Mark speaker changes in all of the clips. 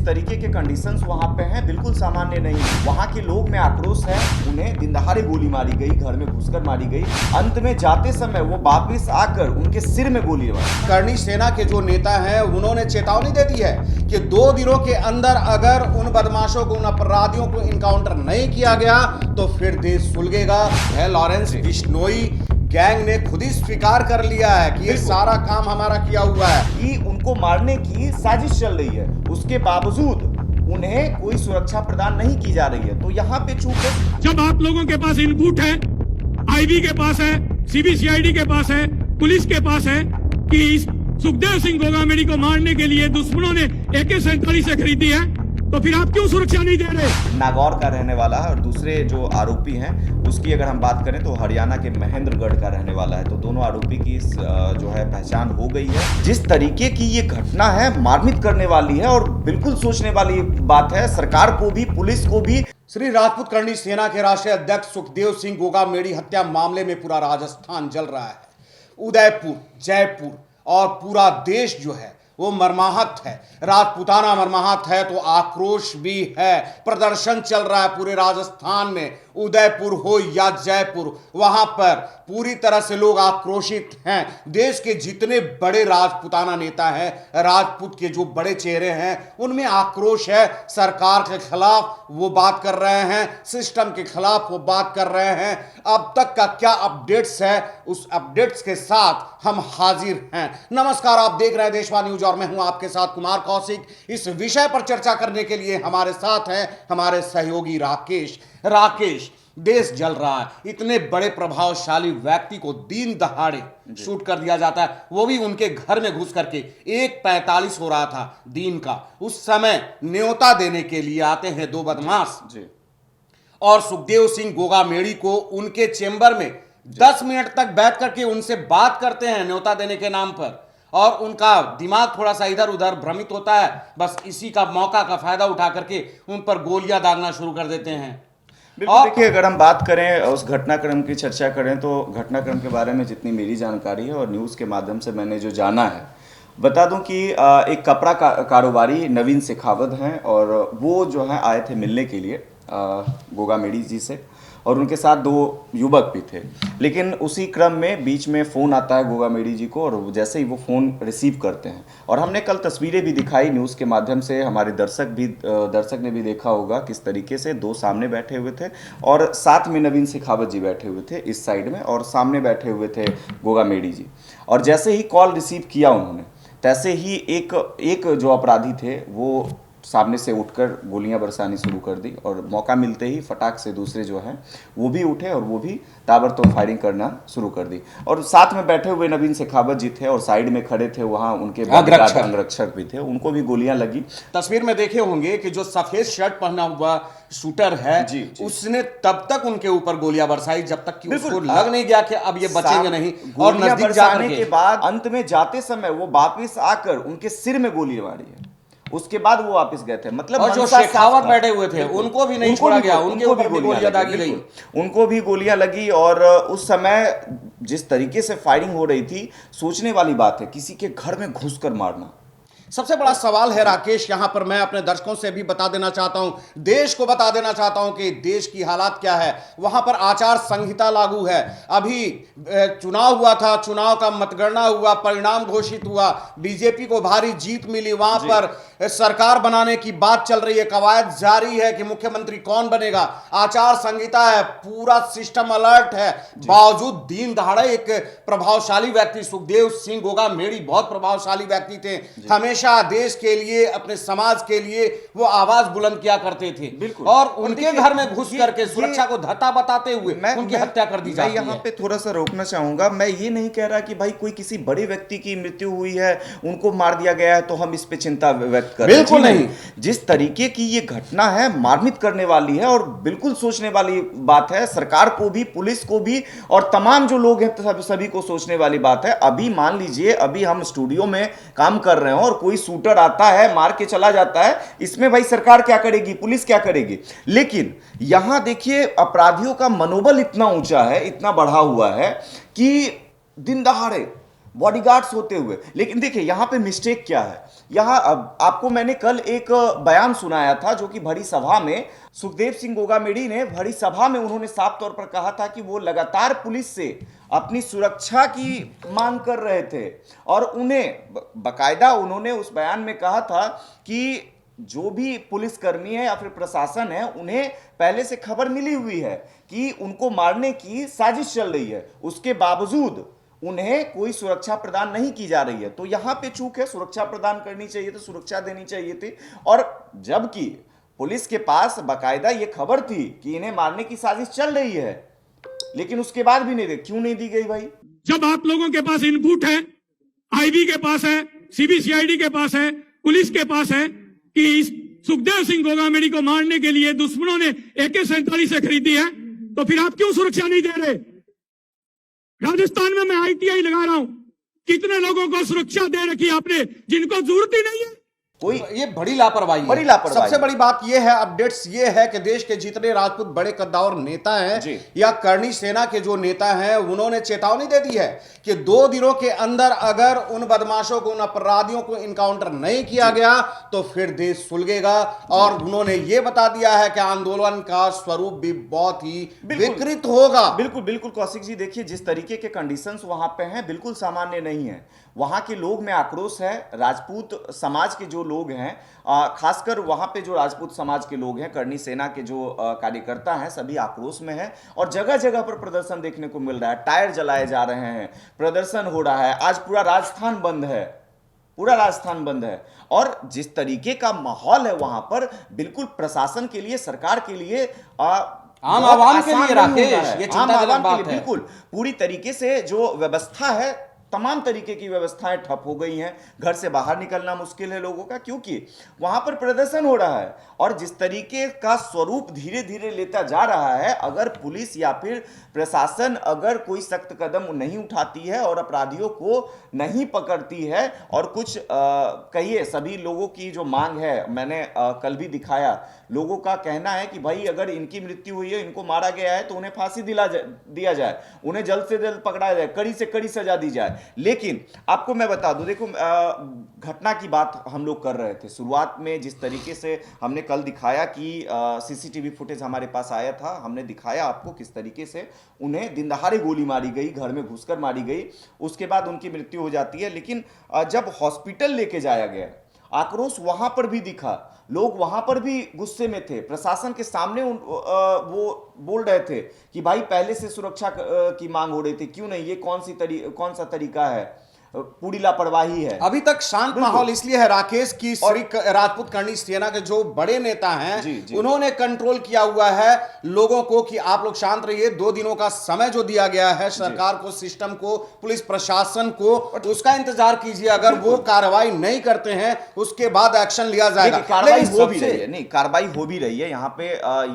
Speaker 1: तरीके के कंडीशंस वहां पे हैं बिल्कुल सामान्य नहीं है। वहां के लोग में आक्रोश है, उन्हें दिन दहाड़े गोली मारी गई, घर में घुसकर मारी गई, अंत में जाते समय वो वापस आकर उनके सिर में गोली मारी।
Speaker 2: करनी सेना के जो नेता हैं उन्होंने चेतावनी दे दी है कि 2 दिनों के अंदर अगर उन बदमाशों को, उन अपराधियों को इनकाउंटर नहीं किया गया तो फिर देश सुलगेगा। लॉरेंस बिश्नोई गैंग ने खुद ही स्वीकार कर लिया है कि ये सारा काम हमारा किया हुआ है,
Speaker 1: कि उनको मारने की साजिश चल रही है, उसके बावजूद उन्हें कोई सुरक्षा प्रदान नहीं की जा रही है। तो यहाँ पे चूक है।
Speaker 3: जब आप लोगों के पास इनपुट है, आईबी के पास है, सीबीसीआईडी के पास है, पुलिस के पास है कि इस सुखदेव सिंह गोगामेडी को मारने के लिए दुश्मनों ने AK-47 खरीदी है, तो फिर आप क्यों सुरक्षा नहीं दे रहे?
Speaker 1: नागौर का रहने वाला है और दूसरे जो आरोपी हैं उसकी अगर हम बात करें तो हरियाणा के महेंद्रगढ़ का रहने वाला है। तो दोनों आरोपी की जो है पहचान हो गई है। जिस तरीके की ये घटना है मार्मित करने वाली है और बिल्कुल सोचने वाली बात है, सरकार को भी, पुलिस को भी।
Speaker 2: श्री राजपूत करनी सेना के राष्ट्रीय अध्यक्ष सुखदेव सिंह गोगामेडी हत्या मामले में पूरा राजस्थान जल रहा है। उदयपुर, जयपुर और पूरा देश जो है वो मर्माहत है। राजपूताना मर्माहत है तो आक्रोश भी है। प्रदर्शन चल रहा है पूरे राजस्थान में, उदयपुर हो या जयपुर, वहां पर पूरी तरह से लोग आक्रोशित हैं। देश के जितने बड़े राजपूताना नेता हैं, राजपूत के जो बड़े चेहरे हैं, उनमें आक्रोश है। सरकार के खिलाफ वो बात कर रहे हैं, सिस्टम के खिलाफ वो बात कर रहे हैं। अब तक का क्या अपडेट्स है, उस अपडेट्स के साथ हम हाजिर हैं। नमस्कार, आप देख रहे हैं देशवा न्यूज और मैं हूं आपके साथ कुमार कौशिक। इस विषय पर चर्चा करने के लिए हमारे साथ हैं हमारे सहयोगी राकेश। देश जल रहा है, इतने बड़े प्रभावशाली व्यक्ति को दीन दहाड़े शूट कर दिया जाता है, वो भी उनके घर में घुस करके। 1:45 हो रहा था दिन का, उस समय न्योता देने के लिए आते हैं 2 बदमाश
Speaker 1: जी।
Speaker 2: और सुखदेव सिंह गोगामेडी को उनके चेंबर में 10 मिनट तक बैठ करके उनसे बात करते हैं न्योता देने के नाम पर, और उनका दिमाग थोड़ा सा इधर उधर भ्रमित होता है। बस इसी का मौका का फायदा उठा करके उन पर गोलियां दागना शुरू कर देते हैं।
Speaker 1: बिल्कुल, देखिए, अगर हम बात करें उस घटनाक्रम की चर्चा करें तो घटनाक्रम के बारे में जितनी मेरी जानकारी है और न्यूज़ के माध्यम से मैंने जो जाना है, बता दूं कि एक कपड़ा कारोबारी नवीन शेखावत हैं और वो जो है आए थे मिलने के लिए गोगामेडी जी से, और उनके साथ 2 युवक भी थे। लेकिन उसी क्रम में बीच में फ़ोन आता है गोगामेडी जी को, और जैसे ही वो फ़ोन रिसीव करते हैं, और हमने कल तस्वीरें भी दिखाई न्यूज़ के माध्यम से, हमारे दर्शक ने भी देखा होगा किस तरीके से 2 सामने बैठे हुए थे और साथ में नवीन शेखावत जी बैठे हुए थे इस साइड में, और सामने बैठे हुए थे गोगामेडी जी। और जैसे ही कॉल रिसीव किया उन्होंने, तैसे ही एक जो अपराधी थे वो सामने से उठकर गोलियां बरसानी शुरू कर दी, और मौका मिलते ही फटाक से दूसरे जो हैं वो भी उठे और वो भी ताबड़तोड़ फायरिंग करना शुरू कर दी। और साथ में बैठे हुए नवीन शेखावत जी थे और साइड में खड़े थे वहाँ उनके अंगरक्षक भी थे, उनको भी गोलियां लगी।
Speaker 2: तस्वीर में देखे होंगे कि जो सफेद शर्ट पहना हुआ शूटर है जी। उसने तब तक उनके ऊपर गोलियां बरसाई जब तक कि उसको लग नहीं गया कि अब ये बचेंगे नहीं, और नजदीक जाने के बाद
Speaker 1: अंत में जाते समय वो वापिस आकर उनके सिर में गोली मारी है। उसके बाद वो वापस गए थे। मतलब
Speaker 2: और जो शेखावत बैठे हुए थे उनको भी नहीं छोड़ा गया, उनके ऊपर भी गोलियां दागी गई,
Speaker 1: उनको भी गोलियां लगी। और उस समय जिस तरीके से फायरिंग हो रही थी, सोचने वाली बात है, किसी के घर में घुसकर मारना।
Speaker 2: सबसे बड़ा सवाल है राकेश, यहां पर मैं अपने दर्शकों से भी बता देना चाहता हूं, देश को बता देना चाहता हूं कि देश की हालात क्या है। वहां पर आचार संहिता लागू है। अभी चुनाव हुआ था, चुनाव का मतगणना हुआ, परिणाम घोषित हुआ, बीजेपी को भारी जीत मिली। वहां पर सरकार बनाने की बात चल रही है, कवायद जारी है कि मुख्यमंत्री कौन बनेगा, आचार संहिता है, पूरा सिस्टम अलर्ट है। बावजूद दीन दहाड़े एक प्रभावशाली व्यक्ति सुखदेव सिंह गोगामेडी बहुत प्रभावशाली व्यक्ति थे, हमेशा देश के लिए, अपने समाज के लिए वो आवाज बुलंद किया करते थे, और उनके घर में घुस करके सुरक्षा को धत्ता बताते हुए उनकी हत्या कर दी जाती है।
Speaker 1: यहाँ पे थोड़ा सा रोकना चाहूंगा। मैं ये नहीं कह रहा कि भाई कोई किसी बड़े व्यक्ति की मृत्यु हुई है, उनको मार दिया गया है तो हम इस पे चिंता व्यक्त करें,
Speaker 2: बिल्कुल नहीं।
Speaker 1: जिस तरीके की ये घटना है मार्मित करने वाली है और बिल्कुल सोचने वाली बात है। सरकार को भी, पुलिस को भी, और तमाम जो लोग हैं सभी को सोचने वाली बात है। अभी मान लीजिए, अभी हम स्टूडियो में काम कर रहे हो और कोई शूटर आता है, मार के चला जाता है, इसमें भाई सरकार क्या करेगी, पुलिस क्या करेगी? लेकिन यहां देखिए, अपराधियों का मनोबल इतना ऊंचा है, इतना बढ़ा हुआ है कि दिन दहाड़े बॉडीगार्ड्स होते हुए। लेकिन देखिए यहाँ पे मिस्टेक क्या है, यहाँ अब आपको मैंने कल एक बयान सुनाया था जो कि भरी सभा में सुखदेव सिंह गोगामेडी ने भरी सभा में उन्होंने साफ तौर पर कहा था कि वो लगातार पुलिस से अपनी सुरक्षा की मांग कर रहे थे और उन्हें बकायदा उन्होंने उस बयान में कहा था कि जो भी पुलिसकर्मी है या फिर प्रशासन है उन्हें पहले से खबर मिली हुई है कि उनको मारने की साजिश चल रही है, उसके बावजूद उन्हें कोई सुरक्षा प्रदान नहीं की जा रही है। तो यहां पे चूक है, सुरक्षा प्रदान करनी चाहिए तो सुरक्षा देनी चाहिए थी। और जबकि पुलिस के पास बकायदा ये खबर थी कि इन्हें मारने की साजिश चल रही है, लेकिन उसके बाद भी नहीं, क्यों नहीं दी गई भाई?
Speaker 3: जब आप लोगों के पास इनपुट है, आईबी के पास है, सीबीसीआईडी के पास है, पुलिस के पास है कि इस सुखदेव सिंह गोगामेडी को मारने के लिए दुश्मनों ने AK-47 से खरीदी है, तो फिर आप क्यों सुरक्षा नहीं दे रहे? राजस्थान में मैं ITI लगा रहा हूं, कितने लोगों को सुरक्षा दे रखी आपने जिनको जरूरत ही नहीं है।
Speaker 1: कोई
Speaker 2: ये बड़ी लापरवाही है।
Speaker 1: बड़ी लापरवाही।
Speaker 2: सबसे बड़ी बात ये है, अपडेट्स ये है कि देश के जितने राजपूत बड़े कद्दावर नेता हैं या करनी सेना के जो नेता हैं उन्होंने चेतावनी दे दी है कि 2 दिनों के अंदर अगर उन बदमाशों को, उन अपराधियों को इनकाउंटर नहीं किया गया तो फिर देश सुलगेगा। और उन्होंने ये बता दिया है कि आंदोलन का स्वरूप भी बहुत ही विकृत होगा।
Speaker 1: बिल्कुल बिल्कुल कौशिक जी, देखिए जिस तरीके के कंडीशंस वहां पे हैं बिल्कुल सामान्य नहीं है। वहां के लोग में आक्रोश है, राजपूत समाज के जो लोग हैं, खासकर वहां पे जो राजपूत समाज के लोग हैं, करनी सेना के जो कार्यकर्ता हैं, सभी आक्रोश में हैं और जगह जगह पर प्रदर्शन देखने को मिल रहा है। टायर जलाए जा रहे हैं, प्रदर्शन हो रहा है। आज पूरा राजस्थान बंद है, पूरा राजस्थान बंद है। और जिस तरीके का माहौल है वहां पर, बिल्कुल प्रशासन के लिए, सरकार के लिए,
Speaker 2: आम आवाम के लिए राकेश, ये चिंताजनक बात है।
Speaker 1: बिल्कुल पूरी तरीके से जो व्यवस्था है, तमाम तरीके की व्यवस्थाएं ठप हो गई हैं। घर से बाहर निकलना मुश्किल है लोगों का, क्योंकि वहां पर प्रदर्शन हो रहा है। और जिस तरीके का स्वरूप धीरे धीरे लेता जा रहा है, अगर पुलिस या फिर प्रशासन अगर कोई सख्त कदम नहीं उठाती है और अपराधियों को नहीं पकड़ती है और कुछ कहिए, सभी लोगों की जो मांग है, मैंने कल भी दिखाया, लोगों का कहना है कि भाई अगर इनकी मृत्यु हुई है, इनको मारा गया है, तो उन्हें फांसी दिया जाए, उन्हें जल्द से जल्द पकड़ा जाए, कड़ी से कड़ी सजा दी जाए। लेकिन आपको मैं बता दूं, देखो घटना की बात हम लोग कर रहे थे शुरुआत में, जिस तरीके से हमने कल दिखाया कि CCTV फुटेज हमारे पास आया था, हमने दिखाया आपको किस तरीके से उन्हें दिन दहाड़े गोली मारी गई, घर में घुसकर मारी गई, उसके बाद उनकी मृत्यु हो जाती है। लेकिन जब हॉस्पिटल लेके जाया गया, आक्रोश वहां पर भी दिखा, लोग वहां पर भी गुस्से में थे। प्रशासन के सामने वो बोल रहे थे कि भाई पहले से सुरक्षा की मांग हो रही थी, क्यों नहीं, ये कौन सा तरीका है, पूरी लापरवाही है।
Speaker 2: अभी तक शांत माहौल इसलिए है राकेश की राजपूत करनी सेना के जो बड़े नेता हैं उन्होंने कंट्रोल किया हुआ है लोगों को कि आप लोग शांत रहिए। 2 दिनों का समय जो दिया गया है सरकार को, सिस्टम को, पुलिस प्रशासन को, उसका इंतजार कीजिए। अगर वो कार्रवाई नहीं करते हैं उसके बाद एक्शन लिया जाएगा।
Speaker 1: कार्रवाई हो भी रही है, नहीं कार्रवाई हो भी रही है यहाँ पे,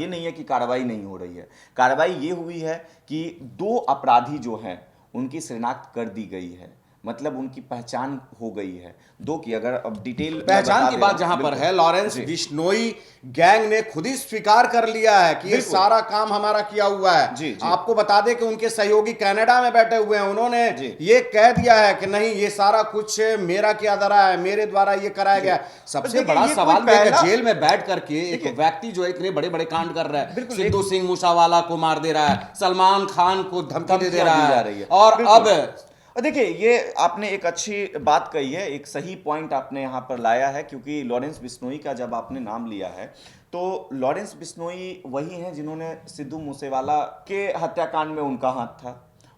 Speaker 1: ये नहीं है कि कार्रवाई नहीं हो रही है। कार्रवाई ये हुई है कि 2 अपराधी जो हैं उनकी शिनाख्त कर दी गई है, मतलब उनकी पहचान हो गई है। 2 की अगर अब डिटेल
Speaker 2: पहचान की बात जहां पर है, लॉरेंस बिश्नोई गैंग ने खुद ही स्वीकार कर लिया है कि ये सारा काम हमारा किया हुआ है। आपको बता दें कि उनके सहयोगी कनाडा में बैठे हुए हैं, उन्होंने ये कह दिया है कि नहीं, ये सारा कुछ मेरा किया जा रहा है, मेरे द्वारा ये कराया गया। सबसे बड़ा सवाल है कि जेल में बैठ करके एक व्यक्ति जो इतने बड़े बड़े कांड कर रहा है, सिद्धू सिंह मूसावाला को मार दे रहा है, सलमान खान को धमकी दे रहा है, और अब
Speaker 1: देखिए ये आपने एक अच्छी बात कही है, एक सही पॉइंट आपने यहाँ पर लाया है, क्योंकि लॉरेंस बिश्नोई का जब आपने नाम लिया है तो लॉरेंस बिश्नोई वही हैं जिन्होंने सिद्धू मूसेवाला के हत्याकांड में उनका हाथ था।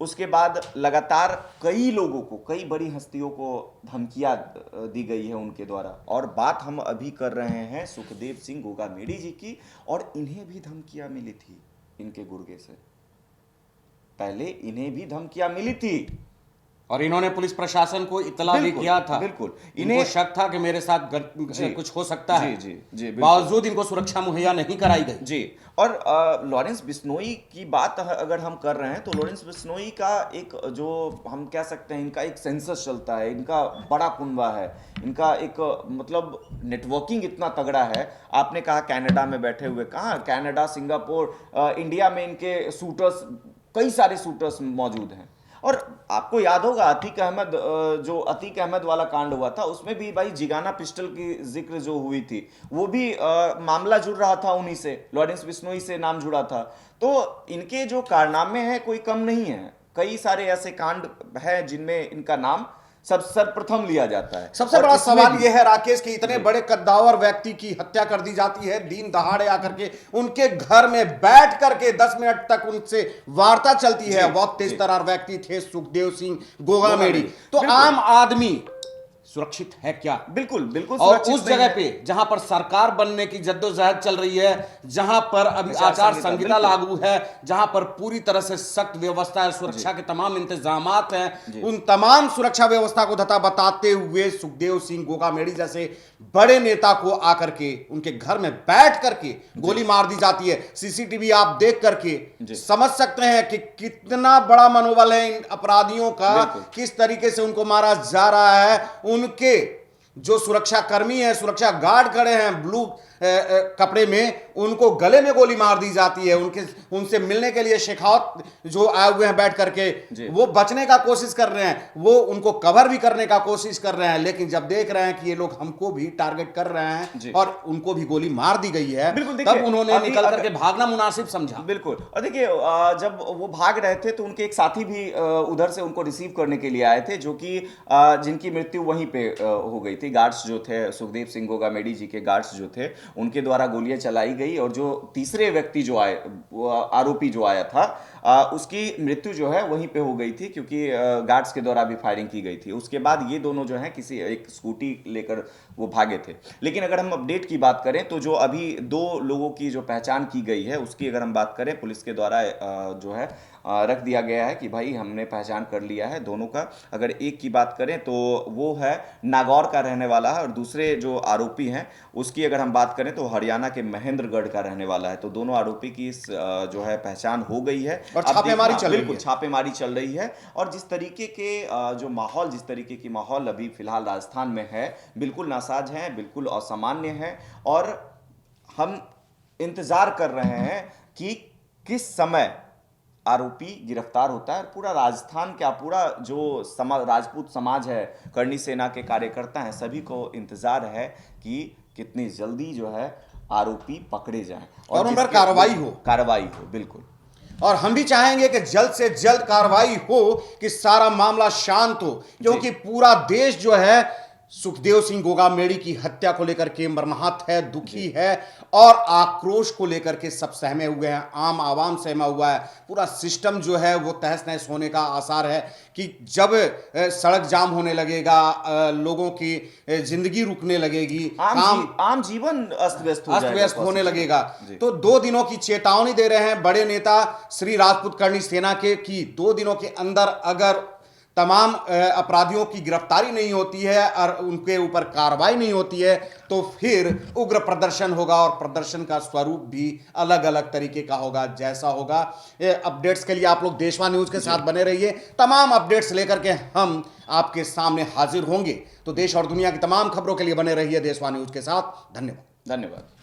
Speaker 1: उसके बाद लगातार कई लोगों को, कई बड़ी हस्तियों को धमकियां दी गई है उनके द्वारा। और बात हम अभी कर रहे हैं सुखदेव सिंह गोगामेडी जी की, और इन्हें भी धमकियां मिली थी इनके गुर्गे से, पहले इन्हें भी धमकियां मिली थी
Speaker 2: और इन्होंने पुलिस प्रशासन को इत्तला भी किया था।
Speaker 1: बिल्कुल,
Speaker 2: इनको शक था कि मेरे साथ कुछ हो सकता है,
Speaker 1: जी,
Speaker 2: बावजूद इनको सुरक्षा मुहैया नहीं कराई गई।
Speaker 1: जी। और लॉरेंस बिश्नोई की बात अगर हम कर रहे हैं तो लॉरेंस बिश्नोई का एक, जो हम कह सकते हैं, इनका एक सेंसस चलता है, इनका बड़ा कुनबा है, इनका एक मतलब नेटवर्किंग इतना तगड़ा है। आपने कहा कनाडा में बैठे हुए, कहाँ, कनाडा, सिंगापुर, इंडिया में इनके शूटर्स, कई सारे शूटर्स मौजूद हैं। और आपको याद होगा अतीक अहमद, जो अतीक अहमद वाला कांड हुआ था उसमें भी भाई जिगाना पिस्टल की जिक्र जो हुई थी वो भी मामला जुड़ रहा था उन्हीं से, लॉरेंस बिश्नोई से नाम जुड़ा था। तो इनके जो कारनामे हैं कोई कम नहीं है, कई सारे ऐसे कांड हैं जिनमें इनका नाम सर्वप्रथम लिया जाता है।
Speaker 2: सबसे
Speaker 1: और
Speaker 2: बड़ा
Speaker 1: इसमें
Speaker 2: सवाल
Speaker 1: भी-
Speaker 2: यह है राकेश कि इतने बड़े कद्दावर व्यक्ति की हत्या कर दी जाती है, दिन दहाड़े आकर के उनके घर में बैठ करके 10 मिनट तक उनसे वार्ता चलती है। बहुत तेज तर्रार व्यक्ति थे सुखदेव सिंह गोगामेड़ी। तो
Speaker 1: बिल्कुल।
Speaker 2: आम आदमी सुरक्षित है क्या?
Speaker 1: बिल्कुल बिल्कुल
Speaker 2: और
Speaker 1: सुरक्षित
Speaker 2: उस
Speaker 1: नहीं
Speaker 2: जगह
Speaker 1: है।
Speaker 2: पे जहां पर सरकार बनने की जद्दोजहद चल रही है, जहां पर अभी आचार संहिता
Speaker 1: बिल्कुल।
Speaker 2: लागू है, जहां पर पूरी तरह से सख्त व्यवस्था है, सुरक्षा के तमाम इंतजामात हैं, उन तमाम सुरक्षा व्यवस्था को धता बताते हुए सुखदेव सिंह गोगामेड़ी जैसे बड़े नेता को आकर के उनके घर में बैठ करके गोली मार दी जाती है। सीसीटीवी आप देख करके समझ सकते हैं कि कितना बड़ा मनोबल है इन अपराधियों का,
Speaker 1: बिल्कुल।
Speaker 2: किस तरीके से उनको मारा जा रहा है। उनके जो सुरक्षा कर्मी हैं, सुरक्षा गार्ड खड़े हैं ब्लू कपड़े में, उनको गले में गोली मार दी जाती है। उनसे मिलने के लिए शेखावत जो आए हुए हैं बैठ करके, वो बचने का कोशिश कर रहे हैं, वो उनको कवर भी करने का कोशिश कर रहे हैं, लेकिन जब देख रहे हैं कि ये लोग हमको भी टारगेट कर रहे हैं और उनको भी गोली मार दी गई है, तब उन्होंने निकल करके भागना मुनासिब समझा।
Speaker 1: बिल्कुल। और देखिए जब वो भाग रहे थे तो उनके एक साथी भी उधर से उनको रिसीव करने के लिए आए थे, जो कि जिनकी मृत्यु वहीं पे हो गई थी। गार्ड्स जो थे, सुखदेव सिंह गोगामेड़ी जी के गार्ड्स जो थे, उनके द्वारा गोलियां चलाई गई और जो तीसरे व्यक्ति जो आए, आरोपी जो आया था, उसकी मृत्यु जो है वहीं पे हो गई थी, क्योंकि गार्ड्स के द्वारा भी फायरिंग की गई थी। उसके बाद ये दोनों जो हैं किसी एक स्कूटी लेकर वो भागे थे। लेकिन अगर हम अपडेट की बात करें तो जो अभी 2 लोगों की जो पहचान की गई है उसकी अगर हम बात करें, पुलिस के द्वारा जो है रख दिया गया है कि भाई हमने पहचान कर लिया है दोनों का। अगर एक की बात करें तो वो है नागौर का रहने वाला है, और दूसरे जो आरोपी हैं उसकी अगर हम बात करें तो हरियाणा के महेंद्रगढ़ का रहने वाला है। तो दोनों आरोपी की जो है पहचान हो गई है
Speaker 2: और
Speaker 1: अब
Speaker 2: छापेमारी
Speaker 1: देखना-
Speaker 2: चल रही
Speaker 1: बिल्कुल,
Speaker 2: है।
Speaker 1: छापेमारी चल रही है। और जिस तरीके के जो माहौल, जिस तरीके की माहौल अभी फिलहाल राजस्थान में है, बिल्कुल नासाज है, बिल्कुल असामान्य है। और हम इंतजार कर रहे हैं कि किस समय आरोपी गिरफ्तार होता है। पूरा राजस्थान, क्या पूरा जो राजपूत समाज है, करनी सेना के कार्यकर्ता हैं, सभी को इंतजार है कि कितनी जल्दी जो है आरोपी पकड़े जाएं
Speaker 2: और उन पर
Speaker 1: जिसके-
Speaker 2: कार्रवाई हो।
Speaker 1: बिल्कुल।
Speaker 2: और हम भी चाहेंगे कि जल्द से जल्द कार्रवाई हो, कि सारा मामला शांत हो, क्योंकि पूरा देश जो है सुखदेव सिंह गोगामेड़ी की हत्या को लेकर के मर्माहत है, दुखी है और आक्रोश को लेकर के सब सहमे हुए हैं। आम आवाम सहमा हुआ है। पूरा सिस्टम जो है वो तहस नहस होने का आसार है कि जब सड़क जाम होने लगेगा, लोगों की जिंदगी रुकने लगेगी,
Speaker 1: आम जीवन अस्त व्यस्त
Speaker 2: होने लगेगा। तो 2 दिनों की चेतावनी दे रहे हैं बड़े नेता श्री राजपूत करनी सेना के कि 2 दिनों के अंदर अगर तमाम अपराधियों की गिरफ्तारी नहीं होती है और उनके ऊपर कार्रवाई नहीं होती है तो फिर उग्र प्रदर्शन होगा, और प्रदर्शन का स्वरूप भी अलग अलग तरीके का होगा। जैसा होगा, अपडेट्स के लिए आप लोग देशवा न्यूज के साथ बने रहिए। तमाम अपडेट्स लेकर के हम आपके सामने हाजिर होंगे। तो देश और दुनिया की तमाम खबरों के लिए बने रहिए देशवा न्यूज के साथ। धन्यवाद।
Speaker 1: धन्यवाद।